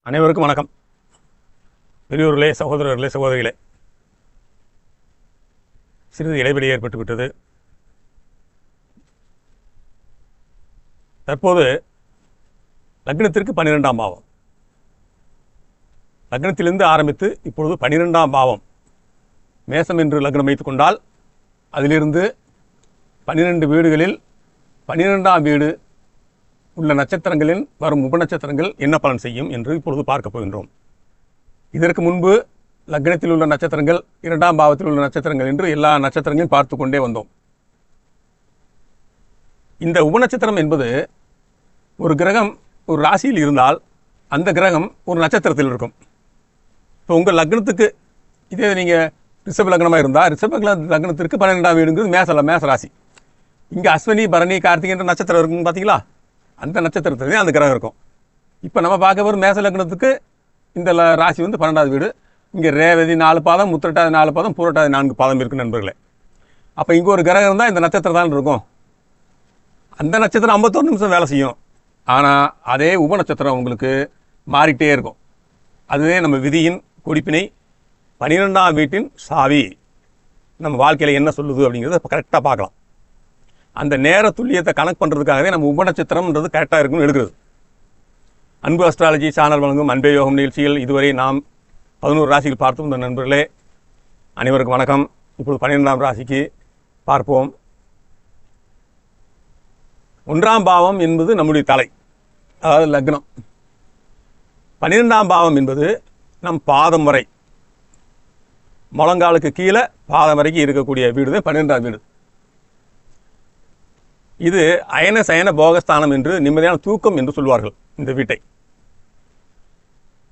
அனைவருக்கும் வணக்கம். பெரியோர்களே, சகோதரர்களே, சகோதரிகளே, சிறிது இடைவெளி ஏற்பட்டுவிட்டது. தற்போது லக்னத்திற்கு 12ஆம் பாவம், லக்னத்திலிருந்து ஆரம்பித்து இப்பொழுது 12ஆம் பாவம் மேசம் என்று லக்னம் வைத்துக் கொண்டால் அதிலிருந்து 12 வீடுகளில் 12ஆம் வீடு உள்ள நட்சத்திரங்களில் வரும் உபநட்சத்திரங்கள் என்ன பலன் செய்யும் என்று இப்பொழுது பார்க்க போகின்றோம். இதற்கு முன்பு லக்னத்தில் உள்ள நட்சத்திரங்கள், 2ஆம் பாவத்தில் உள்ள நட்சத்திரங்கள் என்று எல்லா நட்சத்திரங்களையும் பார்த்து கொண்டே வந்தோம். இந்த உபநட்சத்திரம் என்பது ஒரு கிரகம் ஒரு ராசியில் இருந்தால் அந்த கிரகம் ஒரு நட்சத்திரத்தில் இருக்கும். இப்போ உங்கள் லக்னத்துக்கு இதே நீங்கள் ரிஷப லக்னமாக இருந்தால் ரிஷப லக்னத்திற்கு 12ஆம் வீடுங்கிறது மேச ராசி. இங்கே அஸ்வினி, பரணி, கார்த்திகை என்ற நட்சத்திரம் இருக்குன்னு பார்த்தீங்களா? அந்த நட்சத்திரத்திலே அந்த கிரகம் இருக்கும். இப்போ நம்ம பார்க்க போகிற மேச லக்னத்துக்கு இந்த ராசி வந்து 12ஆவது வீடு. இங்கே ரேவதி 4 பாதம், உத்திரட்டாதி 4 பாதம், பூரட்டாதி 4 பாதம் இருக்குது நண்பர்களே. அப்போ இங்கே ஒரு கிரகம் இருந்தால் இந்த நட்சத்திரம் தான் இருக்கும். அந்த நட்சத்திரம் 51 நிமிஷம் வேலை செய்யும். ஆனால் அதே உபநட்சத்திரம் உங்களுக்கு மாறிக்கிட்டே இருக்கும். அதுவே நம்ம விதியின் கொடிப்பினை, 12ஆம் வீட்டின் சாவி. நம்ம வாழ்க்கையில் என்ன சொல்லுது அப்படிங்கிறத கரெக்டாக பார்க்கலாம். அந்த நேர துல்லியத்தை கனெக்ட் பண்ணுறதுக்காகவே நம்ம உபநட்சத்திரம்ன்றது கரெக்டாக இருக்குன்னு எடுக்கிறது. அன்பு அஸ்ட்ராலஜி சேனல் வழங்கும் அன்பே யோகம் நிகழ்ச்சியில் இதுவரை நாம் 11 ராசிகள் பார்த்தோம். இந்த நண்பர்களே அனைவருக்கும் வணக்கம். இப்போது 12ஆம் ராசிக்கு பார்ப்போம். 1ஆம் பாவம் என்பது நம்முடைய தலை, அதாவது லக்னம். 12ஆம் பாவம் என்பது நம் பாதம் வரை, முழங்காலுக்கு கீழே பாதம் வரைக்கும் இருக்கக்கூடிய வீடு தான் 12ஆம் வீடு. இது அயன சயன போகஸ்தானம் என்று, நிம்மதியான தூக்கம் என்று சொல்வார்கள் இந்த வீட்டை.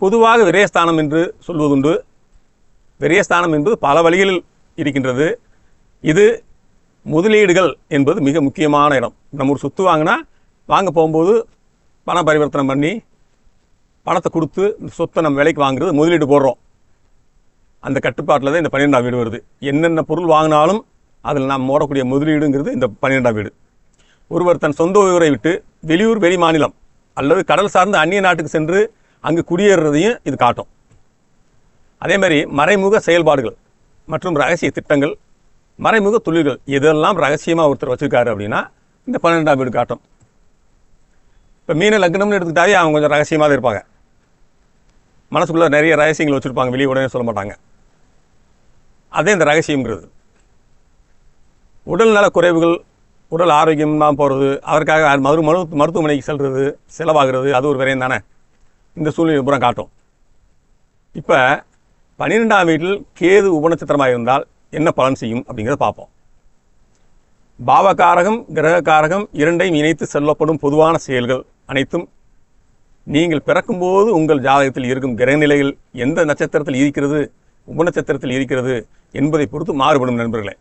பொதுவாக விரயஸ்தானம் என்று சொல்வதுண்டு. விரயஸ்தானம் என்பது பல வழிகளில் இருக்கின்றது. இது முதலீடுகள் என்பது மிக முக்கியமான இடம். நம்ம ஒரு சொத்து வாங்க போகும்போது பண பரிவர்த்தனை பண்ணி பணத்தை கொடுத்து சொத்தை நம்ம விலைக்கு வாங்குறது, முதலீடு போடுறோம். அந்த கட்டுப்பாட்டில் தான் இந்த 12ஆம் வீடு வருது. என்னென்ன பொருள் வாங்கினாலும் அதில் நாம் போடக்கூடிய முதலீடுங்கிறது இந்த 12ஆம் வீடு. ஒருவர் தன் சொந்த ஊரை விட்டு வெளியூர், வெளி மாநிலம் அல்லது கடல் சார்ந்த அந்நிய நாட்டுக்கு சென்று அங்கு குடியேறுறதையும் இது காட்டும். அதே மாதிரி மறைமுக செயல்பாடுகள் மற்றும் ரகசிய திட்டங்கள், மறைமுக தொழில்கள் இதெல்லாம் ரகசியமாக ஒருத்தர் வச்சுருக்காரு அப்படின்னா இந்த 12ஆம் வீடு காட்டும். இப்போ மீன லக்னம்னு எடுத்துக்கிட்டாவே அவங்க கொஞ்சம் ரகசியமாக தான் இருப்பாங்க. மனசுக்குள்ளே நிறைய ரகசியங்கள் வச்சுருப்பாங்க, வெளியே உடனே சொல்ல மாட்டாங்க. அதே இந்த ரகசியங்கிறது. உடல்நல குறைவுகள், உடல் ஆரோக்கியம் தான் போகிறது, அதற்காக மருத்துவமனைக்கு செல்வது, செலவாகிறது, அது ஒரு விரயம் தானே. இந்த சூழ்நிலை புறம் காட்டும். இப்போ 12ஆம் வீட்டில் கேது உபநட்சத்திரமாக இருந்தால் என்ன பலன் செய்யும் அப்படிங்கிறத பார்ப்போம். பாவகாரகம், கிரகக்காரகம் இரண்டையும் இணைத்து சொல்லப்படும் பொதுவான செயல்கள் அனைத்தும் நீங்கள் பிறக்கும்போது உங்கள் ஜாதகத்தில் இருக்கும் கிரகநிலைகள் எந்த நட்சத்திரத்தில் இருக்கிறது, உபநட்சத்திரத்தில் இருக்கிறது என்பதை பொறுத்து மாறுபடும் நண்பர்களே.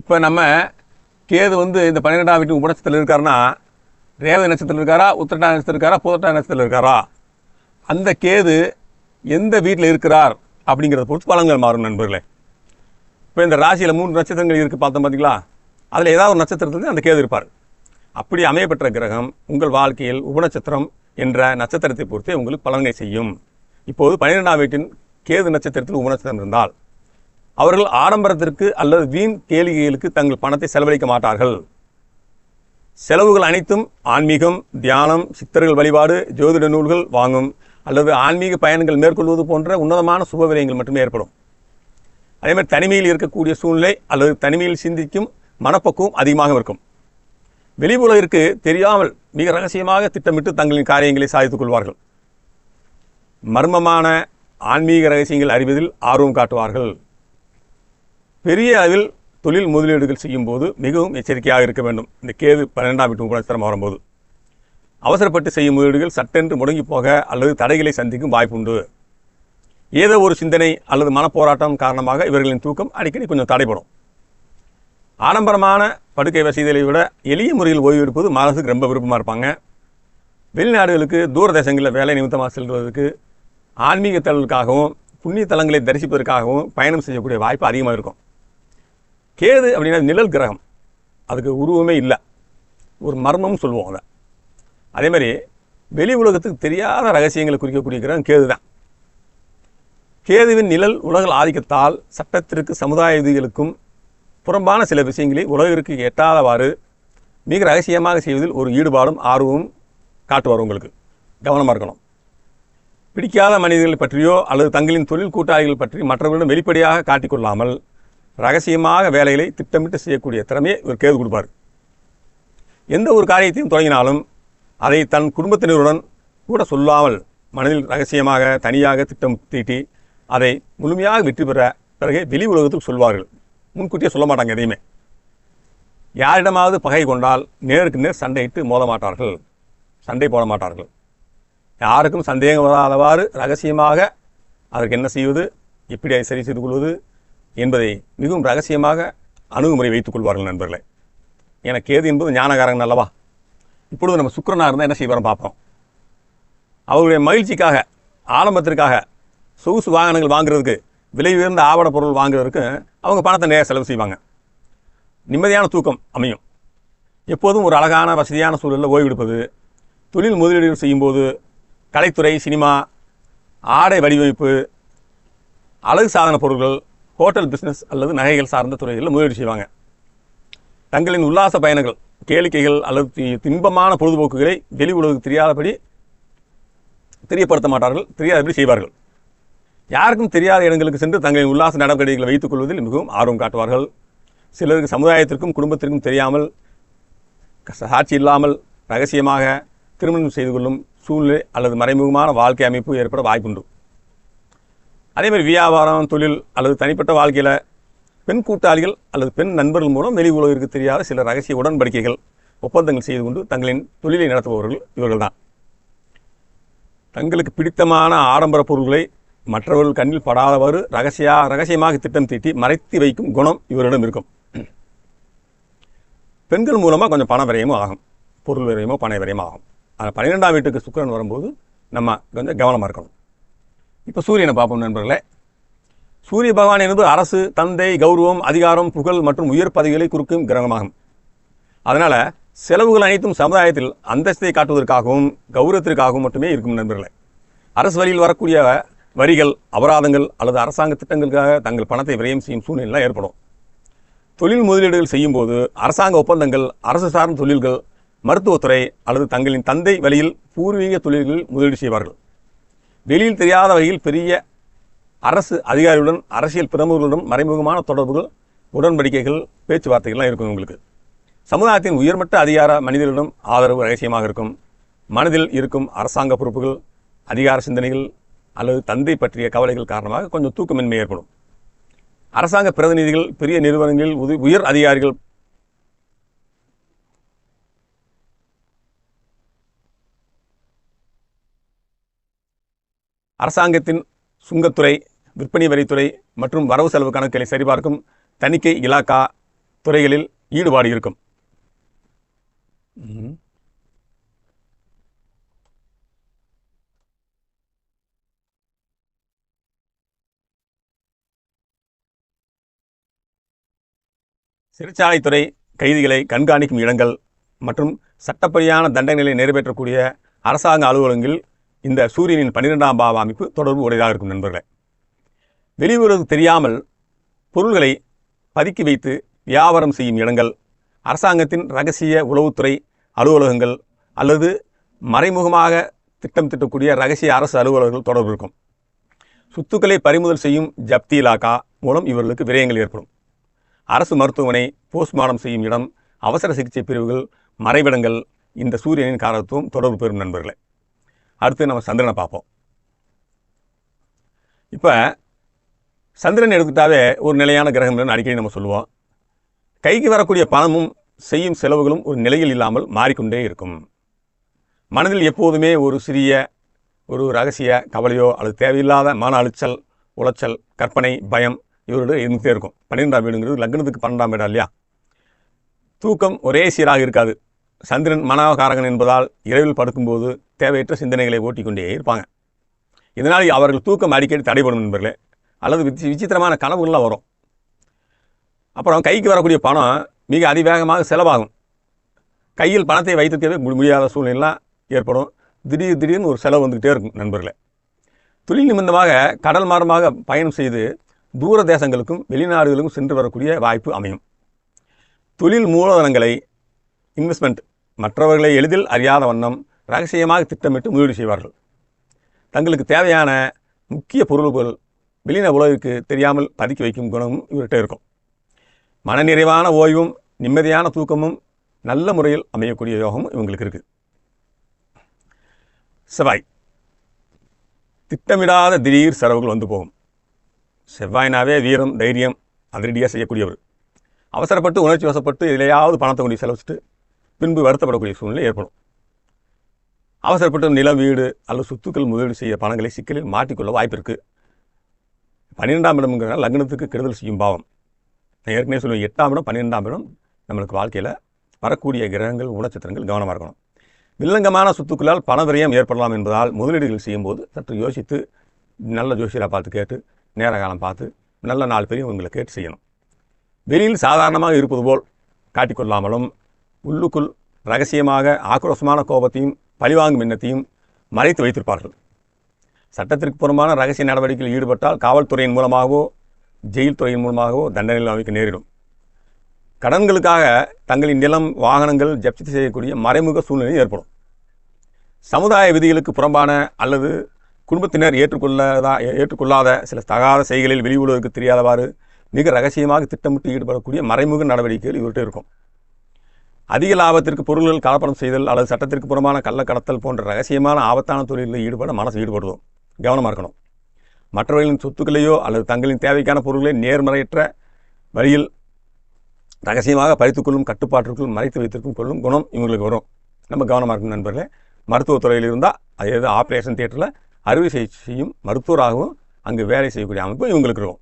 இப்போ நம்ம கேது வந்து இந்த 12ஆம் வீட்டு உபநட்சத்திரத்தில் இருக்காருன்னா, ரேவதி நட்சத்திரத்தில் இருக்காரா, உத்திரட்டாதி நட்சத்திரத்தில் இருக்காரா, பூரட்டாதி நட்சத்திரத்தில் இருக்காரா, அந்த கேது எந்த வீட்டில் இருக்கிறார் அப்படிங்கிறத பொறுத்து பலன்கள் மாறும் நண்பர்களே. இப்போ இந்த ராசியில் 3 நட்சத்திரங்கள் இருக்குது பார்த்தோம் பார்த்தீங்களா? அதில் ஏதாவது ஒரு நட்சத்திரத்தில் அந்த கேது இருப்பார். அப்படி அமையப்பெற்ற கிரகம் உங்கள் வாழ்க்கையில் உபநட்சத்திரம் என்ற நட்சத்திரத்தை பொறுத்தே உங்களுக்கு பலன்களை செய்யும். இப்போது 12ஆம் வீட்டின் கேது நட்சத்திரத்தில் உபநட்சத்திரம் இருந்தால் அவர்கள் ஆடம்பரத்திற்கு அல்லது வீண் கேளிகைகளுக்கு தங்கள் பணத்தை செலவழிக்க மாட்டார்கள். செலவுகள் அனைத்தும் ஆன்மீகம், தியானம், சித்தர்கள் வழிபாடு, ஜோதிட நூல்கள் வாங்கும் அல்லது ஆன்மீக பயணங்கள் மேற்கொள்வது போன்ற உன்னதமான சுபவிரயங்கள் மட்டுமே ஏற்படும். அதேமாதிரி தனிமையில் இருக்கக்கூடிய சூழ்நிலை அல்லது தனிமையில் சிந்திக்கும் மனப்பக்குவம் அதிகமாக இருக்கும். வெளி உலகிற்கு தெரியாமல் மிக ரகசியமாக திட்டமிட்டு தங்களின் காரியங்களை சாதித்துக் கொள்வார்கள். மர்மமான ஆன்மீக ரகசியங்கள் அறிவதில் ஆர்வம் காட்டுவார்கள். பெரிய அளவில் தொழில் முதலீடுகள் செய்யும் போது மிகவும் எச்சரிக்கையாக இருக்க வேண்டும். இந்த கேது 12ஆம் வீட்டு உபநட்சத்திரம் வரும்போது அவசரப்பட்டு செய்யும் முதலீடுகள் சட்டென்று முடங்கி போக அல்லது தடைகளை சந்திக்கும் வாய்ப்புண்டு. ஏதோ ஒரு சிந்தனை அல்லது மனப்போராட்டம் காரணமாக இவர்களின் தூக்கம் அடிக்கடி கொஞ்சம் தடைப்படும். ஆடம்பரமான படுக்கை வசதிகளை விட எளிய முறையில் ஓய்வு எடுப்பது மனசுக்கு ரொம்ப விருப்பமாக இருப்பாங்க. வெளிநாடுகளுக்கு, தூர தேசங்களில் வேலை நிமித்தமாக செல்வதற்கு, ஆன்மீக தலங்களுக்காகவும் புண்ணிய தலங்களை தரிசிப்பதற்காகவும் பயணம் செய்யக்கூடிய வாய்ப்பு அதிகமாக இருக்கும். கேது அப்படின்னா நிழல் கிரகம், அதுக்கு உருவமே இல்லை, ஒரு மர்மம் சொல்லுவோம் அதை. அதே மாதிரி வெளி உலகத்துக்கு தெரியாத ரகசியங்களை குறிக்கக்கூடிய கிரகம் கேது தான். கேதுவின் நிழல் உலகில் ஆதிக்கத்தால் சட்டத்திற்கு சமுதாய விதிகளுக்கும் புறம்பான சில விஷயங்களை உலகிற்கு எட்டாதவாறு மிக ரகசியமாக செய்வதில் ஒரு ஈடுபாடும் ஆர்வமும் காட்டுவார். உங்களுக்கு கவனமாக இருக்கணும். பிடிக்காத மனிதர்கள் பற்றியோ அல்லது தங்களின் தொழில் கூட்டாளிகள் பற்றி மற்றவர்களிடம் வெளிப்படையாக காட்டிக்கொள்ளாமல் ரகசியமாக வேலைகளை திட்டமிட்டு செய்யக்கூடிய திறமையை இவர் கேது கொடுப்பார். எந்த ஒரு காரியத்தையும் தொடங்கினாலும் அதை தன் குடும்பத்தினருடன் கூட சொல்லாமல் மனதில் ரகசியமாக தனியாக திட்டம் தீட்டி அதை முழுமையாக வெற்றி பெற பிறகு வெளி உலகத்துக்கு சொல்வார்கள். முன்கூட்டியே சொல்ல மாட்டாங்க எதையுமே. யாரிடமாவது பகை கொண்டால் நேருக்கு நேர் சண்டையிட்டு மோத மாட்டார்கள், சண்டை போட மாட்டார்கள். யாருக்கும் சந்தேகம் வராதவாறு ரகசியமாக அதற்கு என்ன செய்வது, எப்படி அதை சரி செய்து கொள்வது என்பதை மிகவும் ரகசியமாக அணுகுமுறை வைத்துக் கொள்வார்கள் நண்பர்களே. ஏன்னா கேது என்பது ஞானகாரன் அல்லவா. இப்பொழுது நம்ம சுக்கிரனாக இருந்தால் என்ன செய்வாரம் பார்ப்போம். அவருடைய மகிழ்ச்சிக்காக, ஆடம்பரத்திற்காக, சொகுசு வாகனங்கள் வாங்குறதுக்கு, விலை உயர்ந்த ஆவண பொருள் வாங்குறதுக்கு அவங்க பணத்தை நேர செலவு செய்வாங்க. நிம்மதியான தூக்கம் அமையும். எப்போதும் ஒரு அழகான வசதியான சூழலில் ஓய்வெடுப்பது, தொழில் முதலீடுகள் செய்யும்போது கலைத்துறை, சினிமா, ஆடை வடிவமைப்பு, அழகு சாதன பொருட்கள், ஹோட்டல் பிஸ்னஸ் அல்லது நகைகள் சார்ந்த துறைகளில் முதலீடு செய்வாங்க. தங்களின் உல்லாச பயணங்கள், கேளிக்கைகள் அல்லது தின்பமான பொழுதுபோக்குகளை வெளி உலகுக்கு தெரியாதபடி தெரியப்படுத்த மாட்டார்கள், தெரியாதபடி செய்வார்கள். யாருக்கும் தெரியாத இடங்களுக்கு சென்று தங்களின் உல்லாச நடவடிக்கைகளை வைத்துக் கொள்வதில் மிகவும் ஆர்வம் காட்டுவார்கள். சிலருக்கு சமுதாயத்திற்கும் குடும்பத்திற்கும் தெரியாமல், சாட்சி இல்லாமல் ரகசியமாக திருமணம் செய்து கொள்ளும் சூழ்நிலை அல்லது மறைமுகமான வாழ்க்கை அமைப்பு ஏற்பட வாய்ப்புண்டு. அதேமாதிரி வியாபாரம், தொழில் அல்லது தனிப்பட்ட வாழ்க்கையில் பெண் கூட்டாளிகள் அல்லது பெண் நண்பர்கள் மூலம் வெளி உலகிற்கு தெரியாத சில ரகசிய உடன்படிக்கைகள், ஒப்பந்தங்கள் செய்து கொண்டு தங்களின் தொழிலை நடத்துபவர்கள் இவர்கள்தான். தங்களுக்கு பிடித்தமான ஆடம்பர பொருட்களை மற்றவர்கள் கண்ணில் படாதவாறு ரகசியமாக திட்டம் தீட்டி மறைத்து வைக்கும் குணம் இவரிடம் இருக்கும். பெண்கள் மூலமாக கொஞ்சம் பண விரயமும் ஆகும், பொருள் விரயமோ பண விரயமோ ஆகும். ஆனால் 12ஆம் வீட்டுக்கு சுக்கிரன் வரும்போது நம்ம கொஞ்சம் கவனமாக இருக்கணும். இப்போ சூரியனை பார்ப்போம் நண்பர்களே. சூரிய பகவான் என்பது அரசு, தந்தை, கௌரவம், அதிகாரம், புகழ் மற்றும் உயர் பதவிகளை குறிக்கும் கிரகமாகும். அதனால் செலவுகள் அனைத்தும் சமுதாயத்தில் அந்தஸ்தை காட்டுவதற்காகவும் கௌரவத்திற்காகவும் மட்டுமே இருக்கும் நண்பர்களே. அரசு வழியில் வரக்கூடிய வரிகள், அபராதங்கள் அல்லது அரசாங்க திட்டங்களுக்காக தங்கள் பணத்தை விரயம் செய்யும் சூழ்நிலை ஏற்படும். தொழில் முதலீடுகள் செய்யும்போது அரசாங்க ஒப்பந்தங்கள், அரசு சார்ந்த தொழில்கள், மருத்துவத்துறை அல்லது தங்களின் தந்தை வழியில் பூர்வீக தொழில்களில் முதலீடு செய்வார்கள். வெளியில் தெரியாத வகையில் பெரிய அரசு அதிகாரிகளுடன், அரசியல் பிரமுகர்களுடன் மறைமுகமான தொடர்புகள், உடன்படிக்கைகள், பேச்சுவார்த்தைகள்லாம் இருக்கும். உங்களுக்கு சமுதாயத்தின் உயர்மட்ட அதிகார மனிதர்களிடம் ஆதரவு ரகசியமாக இருக்கும். மனதில் இருக்கும் அரசாங்க பொறுப்புகள், அதிகார சிந்தனைகள் அல்லது தந்தை பற்றிய கவலைகள் காரணமாக கொஞ்சம் தூக்கமின்மை ஏற்படும். அரசாங்க பிரதிநிதிகள், பெரிய நிறுவனங்களில் உயர் அதிகாரிகள் அரசாங்கத்தின் சுங்கத்துறை, விற்பனை வரித்துறை மற்றும் வரவு செலவு கணக்குகளை சரிபார்க்கும் தணிக்கை இலாக்கா துறைகளில் ஈடுபாடு இருக்கும். சிறைச்சாலைத்துறை, கைதிகளை கண்காணிக்கும் இடங்கள் மற்றும் சட்டப்படியான தண்டனைகளை நிறைவேற்றக்கூடிய அரசாங்க அலுவலகங்களில் இந்த சூரியனின் 12ஆம் பாவ அமைப்பு தொடர்பு உடையதாக இருக்கும் நண்பர்களே. வெளியுறவு தெரியாமல் பொருள்களை பதுக்கி வைத்து வியாபாரம் செய்யும் இடங்கள், அரசாங்கத்தின் இரகசிய உளவுத்துறை அலுவலகங்கள் அல்லது மறைமுகமாக திட்டம் திட்டக்கூடிய இரகசிய அரசு அலுவலகங்கள் தொடர்பு இருக்கும். சொத்துக்களை பறிமுதல் செய்யும் ஜப்தி இலாக்கா மூலம் இவர்களுக்கு விரயங்கள் ஏற்படும். அரசு மருத்துவமனை, போஸ்ட்மார்ட்டம் செய்யும் இடம், அவசர சிகிச்சை பிரிவுகள், மறைவிடங்கள் இந்த சூரியனின் காரகத்துவம் தொடர்பு பெறும் நண்பர்களே. அடுத்து நம்ம சந்திரனை பார்ப்போம். இப்போ சந்திரன் எடுத்துக்கிட்டாவே ஒரு நிலையான கிரகம் அடிக்கடி நம்ம சொல்லுவோம். கைக்கு வரக்கூடிய பணமும் செய்யும் செலவுகளும் ஒரு நிலையில் இல்லாமல் மாறிக்கொண்டே இருக்கும். மனதில் எப்போதுமே ஒரு சிறிய ஒரு ரகசிய கவலையோ அல்லது தேவையில்லாத மன அழுச்சல், உளைச்சல், கற்பனை, பயம் இவரோட இருந்துகிட்டே இருக்கும். 12ஆம் வீடுங்கிறது லக்னத்துக்கு 12ஆம் வீடு இல்லையா. தூக்கம் ஒரே சீராக இருக்காது. சந்திரன் மனோகாரகன் என்பதால் இரவில் படுக்கும்போது தேவையற்ற சிந்தனைகளை ஓட்டிக்கொண்டே இருப்பாங்க. இதனால் அவர்கள் தூக்கம் அடிக்கடி தடைபடும் நண்பர்களே. அல்லது விசித்திரமான கனவுகள்லாம் வரும். அப்புறம் கைக்கு வரக்கூடிய பணம் மிக அதிவேகமாக செலவாகும். கையில் பணத்தை வைத்திருக்கவே முடியாத சூழ்நிலாம் ஏற்படும். திடீர்னு ஒரு செலவு வந்துக்கிட்டே இருக்கும் நண்பர்களே. தொழில் நிமித்தமாக கடல் மார்க்கமாக பயணம் செய்து தூர தேசங்களுக்கும் வெளிநாடுகளுக்கும் சென்று வரக்கூடிய வாய்ப்பு அமையும். தொழில் மூலதனங்களை இன்வெஸ்ட்மெண்ட் மற்றவர்களை எளிதில் அறியாத வண்ணம் ரகசியமாக திட்டமிட்டு முதலீடு செய்வார்கள். தங்களுக்கு தேவையான முக்கிய பொருள்கள் வெளியின உலகிற்கு தெரியாமல் பதுக்கி வைக்கும் குணமும் இவர்கிட்ட இருக்கும். மனநிறைவான ஓய்வும் நிம்மதியான தூக்கமும் நல்ல முறையில் அமையக்கூடிய யோகமும் இவங்களுக்கு இருக்குது. செவ்வாய் திட்டமிடாத திடீர் செலவுகள் வந்து போகும். செவ்வாய்னாவே வீரம் தைரியம் அதிரடியாக செய்யக்கூடியவர். அவசரப்பட்டு உணர்ச்சி வசப்பட்டு இதிலையாவது பணத்தை கொண்டு செலவிச்சுட்டு பின்பு வருத்தப்படக்கூடிய சூழ்நிலை ஏற்படும். அவசரப்பட்டு நிலம் வீடு அல்லது சொத்துக்கள் முதலீடு செய்ய பணங்களை சிக்கலில் மாட்டிக்கொள்ள வாய்ப்பு இருக்குது. 12ஆம் இடம்ங்கிறனால லக்னத்துக்கு கெடுதல் செய்யும் பாவம். நான் ஏற்கனவே சொல்லுவேன், 8ஆம் இடம் 12ஆம் இடம் நம்மளுக்கு வாழ்க்கையில் வரக்கூடிய கிரகங்கள் குணச்சித்திரங்கள் கவனமாக இருக்கணும். வில்லங்கமான சொத்துக்களால் பண விரயம் ஏற்படலாம் என்பதால் முதலீடுகள் செய்யும்போது சற்று யோசித்து நல்ல ஜோசியரை பார்த்து கேட்டு நேர காலம் பார்த்து நல்ல 4 பெரியவங்களை கேட்டு செய்யணும். வெளியில் சாதாரணமாக இருப்பது போல் காட்டிக்கொள்ளாமலும் உள்ளுக்குள் ரகசியமாக ஆக்ரோஷமான கோபத்தையும் பழிவாங்கும் எண்ணத்தையும் மறைத்து வைத்திருப்பார்கள். சட்டத்திற்கு புறம்பான ரகசிய நடவடிக்கையில் ஈடுபட்டால் காவல்துறையின் மூலமாகவோ ஜெயில் துறையின் மூலமாகவோ தண்டனைகள் அமைக்க நேரிடும். கடன்களுக்காக தங்களின் நிலம் வாகனங்கள் ஜப்தி செய்யக்கூடிய மறைமுக சூழ்நிலை ஏற்படும். சமுதாய விதிகளுக்கு புறம்பான அல்லது குடும்பத்தினர் ஏற்றுக்கொள்ளாத சில தகாத செய்களில் வெளி உலகிற்கு தெரியாதவாறு மிக ரகசியமாக திட்டமிட்டு ஈடுபடக்கூடிய மறைமுக நடவடிக்கைகள் இவர்கிட்ட இருக்கும். அதிக லாபத்திற்கு பொருள்கள் கலப்படம் செய்தல் அல்லது சட்டத்திற்கு புறமான கள்ளக்கடத்தல் போன்ற ரகசியமான ஆபத்தான தொழிலில் ஈடுபட மனசு ஈடுபடுவோம். கவனமாக இருக்கணும். மற்றவர்களின் சொத்துக்களையோ அல்லது தங்களின் தேவைக்கான பொருட்களை நேர்மறையற்ற வழியில் ரகசியமாக பறித்துக்கொள்ளும் கட்டுப்பாட்டிற்குள் மறைத்து வைத்திருக்கும் கொள்ளும் குணம் இவங்களுக்கு வரும். நம்ம கவனமாக இருக்கும் நண்பர்களே. மருத்துவத்துறையில் இருந்தால் அதாவது ஆப்ரேஷன் தியேட்டரில் அறுவை சிகிச்சை செய்யும் மருத்துவராகவும் அங்கு வேலை செய்யக்கூடிய அமைப்பு இவங்களுக்கு இருக்கும்.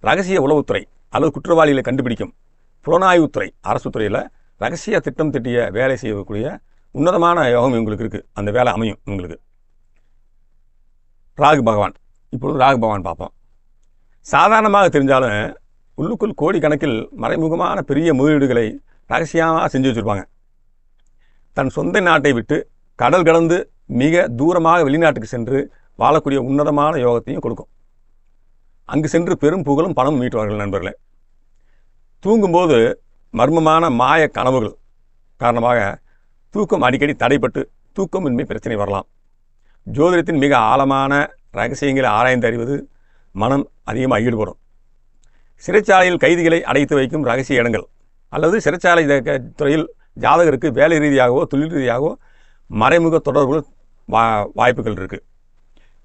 ரகசிய உளவுத்துறை அல்லது குற்றவாளிகளை கண்டுபிடிக்கும் புலனாய்வுத்துறை அரசு துறையில் ரகசிய திட்டம் திட்டிய வேலை செய்யக்கூடிய உன்னதமான யோகம் இவங்களுக்கு இருக்குது. அந்த வேலை அமையும் இவங்களுக்கு. ராகு பகவான். இப்பொழுது ராகு பகவான் பார்ப்போம். சாதாரணமாக தெரிஞ்சாலும் உள்ளுக்குள் கோடிக்கணக்கில் மறைமுகமான பெரிய முதலீடுகளை ரகசியமாக செஞ்சு வச்சுருப்பாங்க. தன் சொந்த நாட்டை விட்டு கடல் கடந்து மிக தூரமாக வெளிநாட்டுக்கு சென்று வாழக்கூடிய உன்னதமான யோகத்தையும் கொடுக்கும். அங்கு சென்று பெரும் புகழும் பணமும் மீட்டுவார்கள் நண்பர்களே. தூங்கும்போது மர்மமான மாய கனவுகள் காரணமாக தூக்கம் அடிக்கடி தடைப்பட்டு தூக்கமின்மை பிரச்சனை வரலாம். ஜோதிடத்தின் மிக ஆழமான ரகசியங்களை ஆராய்ந்து அறிவது மனம் அதிகமாக ஈடுபடும். சிறைச்சாலையில் கைதிகளை அடைத்து வைக்கும் ரகசிய இடங்கள் அல்லது சிறைச்சாலை துறையில் ஜாதகருக்கு வேலை ரீதியாகவோ தொழில் ரீதியாகவோ மறைமுக தொடர்புகள் வாய்ப்புகள் இருக்குது.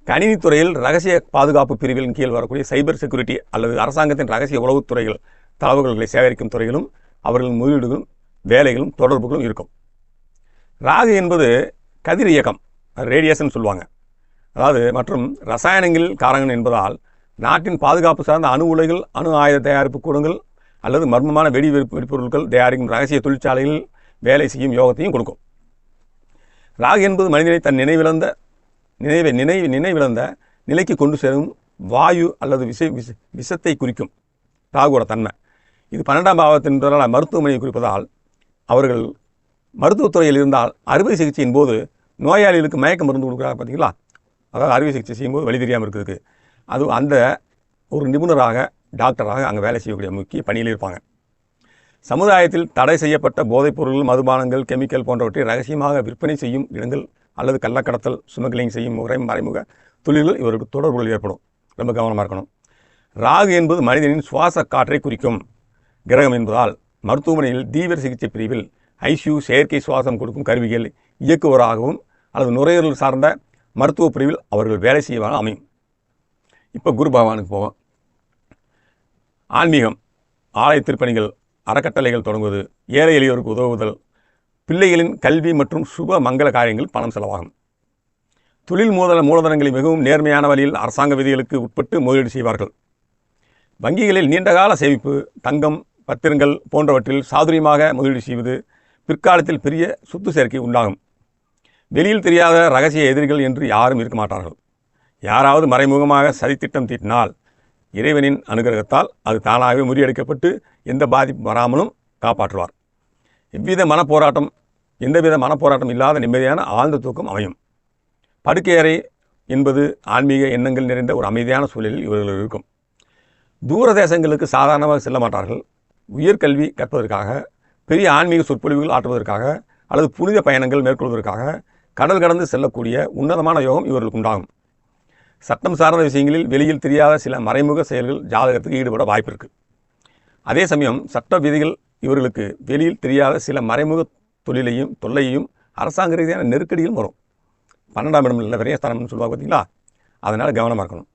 கணினித்துறையில் ரகசிய பாதுகாப்பு பிரிவின் கீழ் வரக்கூடிய சைபர் செக்யூரிட்டி அல்லது அரசாங்கத்தின் ரகசிய உளவுத்துறைகள் தகவல்களை சேகரிக்கும் துறைகளும் அவர்களின் முதலீடுகளும் வேலைகளும் தொடர்புகளும் இருக்கும். ராகு என்பது கதிர் இயக்கம், ரேடியேஷன் சொல்லுவாங்க. அதாவது மற்றும் ரசாயனங்கள் காரகன் என்பதால் நாட்டின் பாதுகாப்பு சார்ந்த அணு உலைகள் அணு ஆயுத தயாரிப்பு கூடங்கள் அல்லது மர்மமான வெடிபொருட்கள் தயாரிக்கும் ரகசிய தொழிற்சாலைகளில் வேலை செய்யும் யோகத்தையும் கொடுக்கும். ராகு என்பது மனிதனை தன் நினைவிழந்த நிலைக்கு கொண்டு சேரும் வாயு அல்லது விஷத்தை குறிக்கும் ராகுவோட தன்மை. இது 12ஆம் பாவத்தின் மருத்துவமனையை குறிப்பதால் அவர்கள் மருத்துவத்துறையில் இருந்தால் அறுவை சிகிச்சையின் போது நோயாளிகளுக்கு மயக்க மருந்து கொடுக்குறாங்க பார்த்தீங்களா. அதாவது அறுவை சிகிச்சை செய்யும்போது வழி தெரியாமல் இருக்கிறதுக்கு அது அந்த ஒரு நிபுணராக டாக்டராக அங்கே வேலை செய்யக்கூடிய முக்கிய பணியில் இருப்பாங்க. சமுதாயத்தில் தடை செய்யப்பட்ட போதைப் பொருட்கள் மதுபானங்கள் கெமிக்கல் போன்றவற்றை ரகசியமாக விற்பனை செய்யும் இடங்கள் அல்லது கள்ளக்கடத்தல் ஸ்மக்லிங் செய்யும் மறைமுக தொழில்கள் இவருக்கு தொடர்புகள் ஏற்படும். ரொம்ப கவனமாக இருக்கணும். ராகு என்பது மனிதனின் சுவாச காற்றை குறிக்கும் கிரகம் என்பதால் மருத்துவமனையில் தீவிர சிகிச்சை பிரிவில் ஐசியூ செயற்கை சுவாசம் கொடுக்கும் கருவிகள் இயக்குவராகவும் அல்லது நுரையீரல் சார்ந்த மருத்துவ பிரிவில் அவர்கள் வேலை செய்வாங்க அமையும். இப்போ குரு பகவானுக்கு போவோம். ஆன்மீகம், ஆலய திருப்பணிகள், அறக்கட்டளைகள் தொடங்குவது, ஏழை எளியோருக்கு உதவுதல், பிள்ளைகளின் கல்வி மற்றும் சுப மங்கள காரியங்கள் பணம் செலவாகும். தொழில் மூலதனங்களை மிகவும் நேர்மையான வழியில் அரசாங்க விதிகளுக்கு உட்பட்டு முதலீடு செய்வார்கள். வங்கிகளில் நீண்டகால சேமிப்பு, தங்கம், பத்திரங்கள் போன்றவற்றில் சாதுரியமாக முதலீடு செய்வது பிற்காலத்தில் பெரிய சொத்து சேர்க்கை உண்டாகும். வெளியில் தெரியாத ரகசிய எதிரிகள் என்று யாரும் இருக்க மாட்டார்கள். யாராவது மறைமுகமாக சதித்திட்டம் தீட்டினால் இறைவனின் அனுகிரகத்தால் அது தானாகவே முறியடிக்கப்பட்டு எந்த பாதிப்பு வராமலும் காப்பாற்றுவார். எந்தவித மனப்போராட்டம் இல்லாத நிம்மதியான ஆழ்ந்த தூக்கம் அமையும். படுக்கை அறை என்பது ஆன்மீக எண்ணங்கள் நிறைந்த ஒரு அமைதியான சூழலில் இவர்கள் இருக்கும். தூர தேசங்களுக்கு சாதாரணமாக செல்ல மாட்டார்கள். உயர்கல்வி கற்பதற்காக, பெரிய ஆன்மீக சொற்பொழிவுகள் ஆற்றுவதற்காக அல்லது புனித பயணங்கள் மேற்கொள்வதற்காக கடல் கடந்து செல்லக்கூடிய உன்னதமான யோகம் இவர்களுக்கு உண்டாகும். சட்டம் சார்ந்த விஷயங்களில் வெளியில் தெரியாத சில மறைமுக செயல்கள் ஜாதகத்துக்கு ஈடுபட வாய்ப்பு இருக்குது. அதே சமயம் சட்ட விதிகள் இவர்களுக்கு வெளியில் தெரியாத சில மறைமுக தொழிலையும் தொல்லையையும் அரசாங்க ரீதியான நெருக்கடியும் வரும். 12ஆம் இடம் இல்லை விரயஸ்தானம்னு சொல்லுவாங்க பார்த்தீங்களா, அதனால் கவனமாக இருக்கணும்.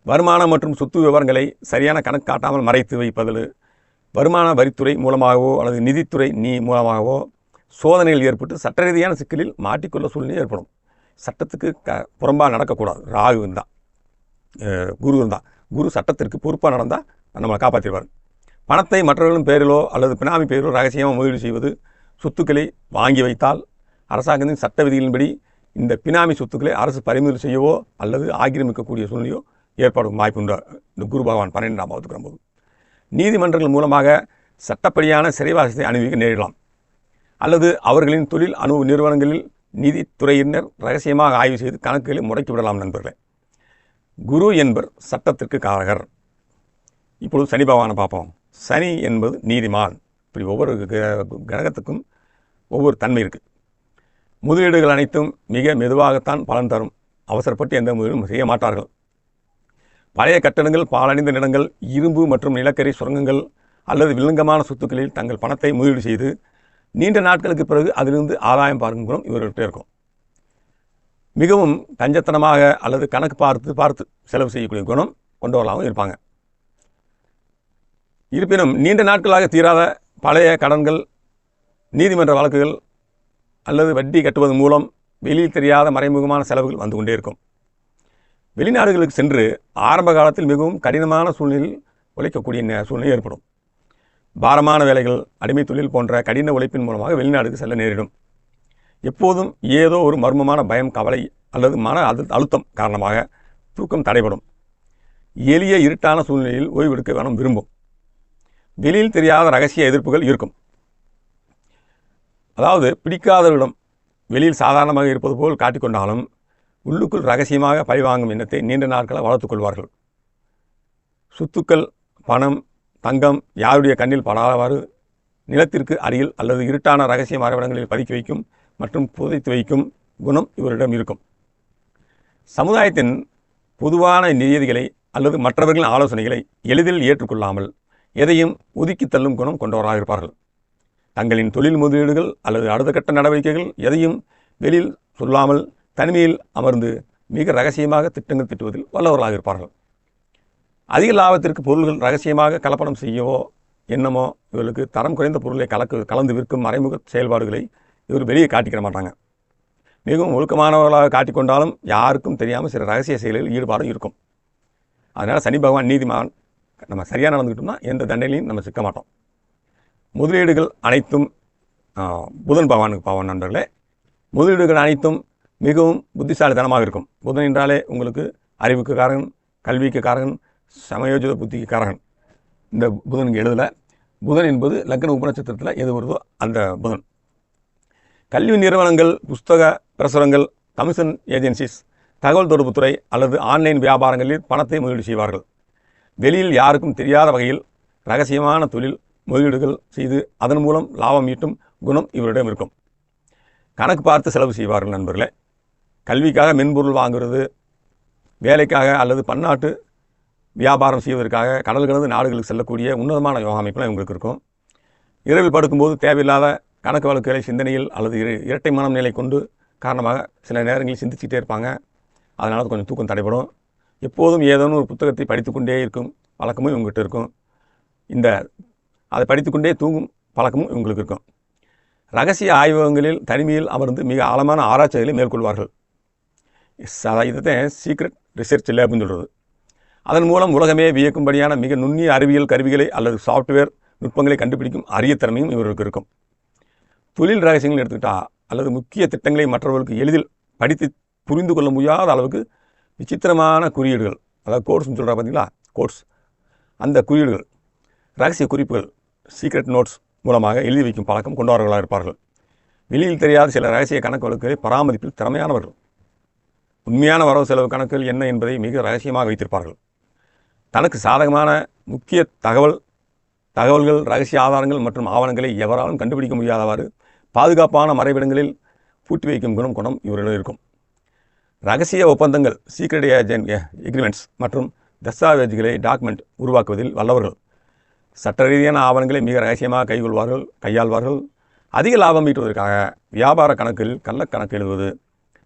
வருமானம் மற்றும் சொத்து விவரங்களை சரியான கணக்கு காட்டாமல் மறைத்து வைப்பதில், வருமான வரித்துறை மூலமாகவோ அல்லது நிதித்துறை மூலமாகவோ சோதனைகள் ஏற்பட்டு சட்ட ரீதியான சிக்கலில் மாட்டிக்கொள்ள சூழ்நிலை ஏற்படும். சட்டத்துக்கு புறம்பாக நடக்கக்கூடாது. ராகு இருந்தால், குரு இருந்தால், குரு சட்டத்திற்கு பொறுப்பாக நடந்தால் நம்மளை காப்பாற்றிடுவார். பணத்தை மற்றவர்களின் பேரிலோ அல்லது பினாமி பேரிலோ ரகசியமாக முதலீடு செய்வது, சொத்துக்களை வாங்கி வைத்தால் அரசாங்கத்தின் சட்ட விதிகளின்படி இந்த பினாமி சொத்துக்களை அரசு பறிமுதல் செய்யவோ அல்லது ஆக்கிரமிக்கக்கூடிய சூழ்நிலையோ ஏற்படும் வாய்ப்புண்டு. இந்த குரு பகவான் 12ஆம் பாவத்துக்கு வரும்போது நீதிமன்றங்கள் மூலமாக சட்டப்படியான சிறைவாசத்தை அனுபவிக்க நேரிடலாம். அல்லது அவர்களின் தொழில் நிறுவனங்களில் நீதித்துறையினர் ரகசியமாக ஆய்வு செய்து கணக்குகளை முடக்கிவிடலாம். நண்பர்களே, குரு என்பர் சட்டத்திற்கு காரகர். இப்பொழுது சனி பகவானை பார்ப்போம். சனி என்பது நீதிமான். இப்படி ஒவ்வொரு கிரகத்துக்கும் ஒவ்வொரு தன்மை இருக்குது. முதலீடுகள் அனைத்தும் மிக மெதுவாகத்தான் பலன் தரும். அவசரப்பட்டு எந்த முதலீடும் செய்ய மாட்டார்கள். பழைய கட்டடங்கள், பாலடைந்த நிலங்கள், இரும்பு மற்றும் நிலக்கரி சுரங்கங்கள் அல்லது வில்லங்கமான சொத்துக்களில் தங்கள் பணத்தை முதலீடு செய்து நீண்ட நாட்களுக்கு பிறகு அதிலிருந்து ஆதாயம் பார்க்கும் குணம் இவர்கிட்ட இருக்கும். மிகவும் கஞ்சத்தனமாக அல்லது கணக்கு பார்த்து செலவு செய்யக்கூடிய குணம் கொண்டவர்களாகவும் இருப்பாங்க. இருப்பினும் நீண்ட நாட்களாக தீராத பழைய கடன்கள், நீதிமன்ற வழக்குகள் அல்லது வட்டி கட்டுவதன் மூலம் வெளியில் தெரியாத மறைமுகமான செலவுகள் வந்து கொண்டே இருக்கும். வெளிநாடுகளுக்கு சென்று ஆரம்ப காலத்தில் மிகவும் கடினமான சூழ்நிலையில் உழைக்கக்கூடிய சூழ்நிலை ஏற்படும். பாரமான வேலைகள், அடிமை தொழில் போன்ற கடின உழைப்பின் மூலமாக வெளிநாடுக்கு செல்ல நேரிடும். எப்போதும் ஏதோ ஒரு மர்மமான பயம், கவலை அல்லது மன அழுத்தம் காரணமாக தூக்கம் தடைபடும். எளிய இருட்டான சூழ்நிலையில் ஓய்வெடுக்க வேணும் விரும்பும். வெளியில் தெரியாத ரகசிய எதிர்ப்புகள் இருக்கும். அதாவது பிடிக்காதவரிடம் வெளியில் சாதாரணமாக இருப்பது போல் காட்டிக்கொண்டாலும் உள்ளுக்குள் ரகசியமாக பழிவாங்கும் எண்ணத்தை நீண்ட நாட்களாக வளர்த்து கொள்வார்கள். சொத்துக்கள், பணம், தங்கம் யாருடைய கண்ணில் படாதவாறு நிலத்திற்கு அருகில் அல்லது இருட்டான ரகசிய மறைவிடங்களில் பதுக்கி வைக்கும் மற்றும் புதைத்து வைக்கும் குணம் இவரிடம் இருக்கும். சமுதாயத்தின் பொதுவான நியதிகளை அல்லது மற்றவர்களின் ஆலோசனைகளை எளிதில் ஏற்றுக்கொள்ளாமல் எதையும் ஒதுக்கி தள்ளும் குணம் கொண்டவராக இருப்பார்கள். தங்களின் தொழில் முதலீடுகள் அல்லது அடுத்த கட்ட நடவடிக்கைகள் எதையும் வெளியில் சொல்லாமல் தனிமையில் அமர்ந்து மிக ரகசியமாக திட்டங்கள் திட்டுவதில் வல்லவர்களாக இருப்பார்கள். அதிக லாபத்திற்கு பொருள்கள் ரகசியமாக கலப்படம் செய்யவோ எண்ணமோ இவர்களுக்கு தரம் குறைந்த பொருளை கலந்து விற்கும் மறைமுக செயல்பாடுகளை இவர் வெளியே காட்டிக்கிற மாட்டாங்க. மிகவும் ஒழுக்கமானவர்களாக காட்டிக்கொண்டாலும் யாருக்கும் தெரியாமல் சில ரகசிய செயல்களில் ஈடுபாடும் இருக்கும். அதனால் சனி பகவான் நீதிமான். நம்ம சரியாக நடந்துக்கிட்டோம்னா எந்த தண்டனையிலையும் நம்ம சிக்க மாட்டோம். முதலீடுகள் அனைத்தும் புதன் பகவானுக்கு பாவம். நண்பர்களே, முதலீடுகள் அனைத்தும் மிகவும் புத்திசாலித்தனமாக இருக்கும். புதன் என்றாலே உங்களுக்கு அறிவுக்கு காரகன், கல்விக்கு காரகன், சமயோஜித புத்திக்கு காரகன். இந்த புதனுக்கு எழுதலை. புதன் என்பது லக்ன உபநட்சத்திரத்தில் எது வருதோ அந்த புதன். கல்வி நிறுவனங்கள், புஸ்தக பிரசுரங்கள், கமிஷன் ஏஜென்சிஸ், தகவல் தொடர்புத்துறை அல்லது ஆன்லைன் வியாபாரங்களில் பணத்தை முதலீடு செய்வார்கள். வெளியில் யாருக்கும் தெரியாத வகையில் ரகசியமான தொழில் முதலீடுகள் செய்து அதன் மூலம் லாபம் ஈட்டும் குணம் இவரிடம் இருக்கும். கணக்கு பார்த்து செலவு செய்வார்கள். நண்பர்களே, கல்விக்காக மென்பொருள் வாங்குறது, வேலைக்காக அல்லது பன்னாட்டு வியாபாரம் செய்வதற்காக கடல் கடந்து நாடுகளுக்கு செல்லக்கூடிய உன்னதமான யோகா அமைப்புலாம் இவங்களுக்கு இருக்கும். இரவில் படுக்கும்போது தேவையில்லாத கணக்கு வழக்குகளை சிந்தனையில் அல்லது இரட்டை மனம் நிலை கொண்டு காரணமாக சில நேரங்களில் சிந்திச்சுட்டே இருப்பாங்க. அதனால் கொஞ்சம் தூக்கம் தடைபடும். எப்போதும் ஏதோனும் ஒரு புத்தகத்தை படித்துக்கொண்டே இருக்கும் பழக்கமும் இவங்ககிட்ட இருக்கும். அதை படித்துக்கொண்டே தூங்கும் பழக்கமும் இவங்களுக்கு இருக்கும். ரகசிய ஆய்வகங்களில் தனிமையில் அமர்ந்து மிக ஆழமான ஆராய்ச்சிகளை மேற்கொள்வார்கள். இதைத்தான் சீக்ரெட் ரிசர்ச் லேப்னு சொல்கிறது. அதன் மூலம் உலகமே வியக்கும்படியான மிக நுண்ணிய அறிவியல் கருவிகளை அல்லது சாஃப்ட்வேர் நுட்பங்களை கண்டுபிடிக்கும் அரிய திறமையும் இவர்களுக்கு இருக்கும். தொழில் ரகசியங்கள் எடுத்துக்கிட்டால் அல்லது முக்கிய திட்டங்களை மற்றவர்களுக்கு எளிதில் படித்து புரிந்து கொள்ள முடியாத அளவுக்கு விசித்திரமான குறியீடுகள், அதாவது கோட்ஸ்ன்னு சொல்கிறா பார்த்தீங்களா, கோட்ஸ், அந்த குறியீடுகள், ரகசிய குறிப்புகள், சீக்ரெட் நோட்ஸ் மூலமாக எழுதி வைக்கும் பழக்கம் கொண்டவர்களாக இருப்பார்கள். வெளியில் தெரியாத சில ரகசிய கணக்கு வழக்குகளை பராமரிப்பில் திறமையானவர்கள். உண்மையான வரவு செலவு கணக்குகள் என்ன என்பதை மிக ரகசியமாக வைத்திருப்பார்கள். தனக்கு சாதகமான முக்கிய தகவல்கள், ரகசிய ஆதாரங்கள் மற்றும் ஆவணங்களை எவராலும் கண்டுபிடிக்க முடியாதவாறு பாதுகாப்பான மறைவிடங்களில் பூட்டி வைக்கும் குணம் இவர்களிடம் இருக்கும். ரகசிய ஒப்பந்தங்கள், சீக்ரெட் எக்ரிமெண்ட்ஸ் மற்றும் தஸ்தாவேஜுகளை டாக்குமெண்ட் உருவாக்குவதில் வல்லவர்கள். சட்ட ரீதியான ஆவணங்களை மிக ரகசியமாக கையாள்வார்கள். அதிக லாபம் ஈட்டுவதற்காக வியாபார கணக்கில் கள்ளக்கணக்கு எழுதுவது,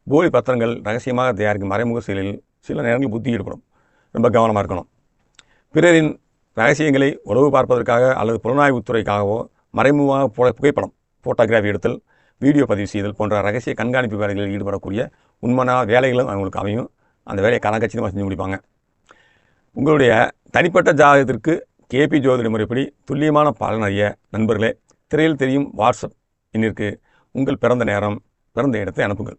போலி பத்திரங்கள் ரகசியமாக தயாரிக்கும் மறைமுக செயலில் சில நேரங்களில் புத்தி ஈடுபடும். ரொம்ப கவனமாக இருக்கணும். பிறரின் ரகசியங்களை உளவு பார்ப்பதற்காக அல்லது புலனாய்வுத்துறைக்காகவோ மறைமுகமாக புகைப்படம், ஃபோட்டோகிராஃபி எடுத்தல், வீடியோ பதிவு செய்தல் போன்ற ரகசிய கண்காணிப்பு வேலைகளில் ஈடுபடக்கூடிய உண்மையான வேலைகளும் அவங்களுக்கு அமையும். அந்த வேலையை கணக்கச்சிதமாக செஞ்சு முடிப்பாங்க. உங்களுடைய தனிப்பட்ட ஜாதகத்திற்கு கேபி ஜோதிட முறைப்படி துல்லியமான பலன் அறிய நண்பர்களே, திரையில் தெரியும் வாட்ஸ்அப் எண்ணிற்கு உங்கள் பிறந்த நேரம், பிறந்த இடத்தை அனுப்புங்கள்.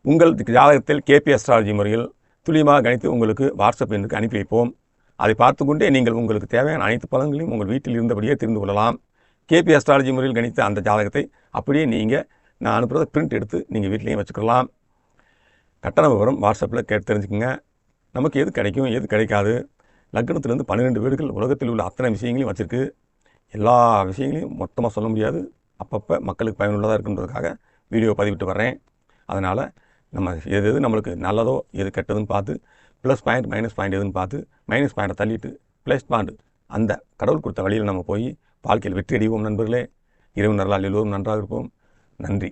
உங்கள் ஜாதகத்தில் கேபி அஸ்ட்ராலஜி முறையில் துல்லியமாக கணித்து உங்களுக்கு வாட்ஸ்அப் எண்ணுக்கு அனுப்பி வைப்போம். அதை பார்த்து கொண்டே நீங்கள் உங்களுக்கு தேவையான அனைத்து பலன்களையும் உங்கள் வீட்டில் இருந்தபடியே தெரிந்து கொள்ளலாம். கேபி அஸ்ட்ராலஜி முறையில் கணித்த அந்த ஜாதகத்தை அப்படியே நான் அனுப்புகிறத பிரிண்ட் எடுத்து நீங்கள் வீட்டிலையும் வச்சுக்கலாம். கட்டண விவரம் வாட்ஸ்அப்பில் கேட்டு தெரிஞ்சுக்கோங்க. நமக்கு எது கிடைக்கும், எது கிடைக்காது, லக்னத்திலேருந்து 12 வீடுகள் உலகத்தில் உள்ள அத்தனை விஷயங்களையும் வச்சுருக்கு. எல்லா விஷயங்களையும் மொத்தமாக சொல்ல முடியாது. அப்பப்போ மக்களுக்கு பயனுள்ளதாக இருக்குன்றதுக்காக வீடியோ பதிவிட்டு வர்றேன். அதனால் நம்ம எது நம்மளுக்கு நல்லதோ எது கெட்டதுன்னு பார்த்து, ப்ளஸ் பாயிண்ட் மைனஸ் பாயிண்ட் எதுன்னு பார்த்து, மைனஸ் பாயிண்ட்டை தள்ளிட்டு ப்ளஸ் பாயிண்ட் அந்த கடவுள் கொடுத்த வழியில் நம்ம போய் வாழ்க்கையில் வெற்றி அடைவோம். நண்பர்களே, இறைவன் நல்லால் எல்லோரும் நன்றாக இருப்போம். நன்றி.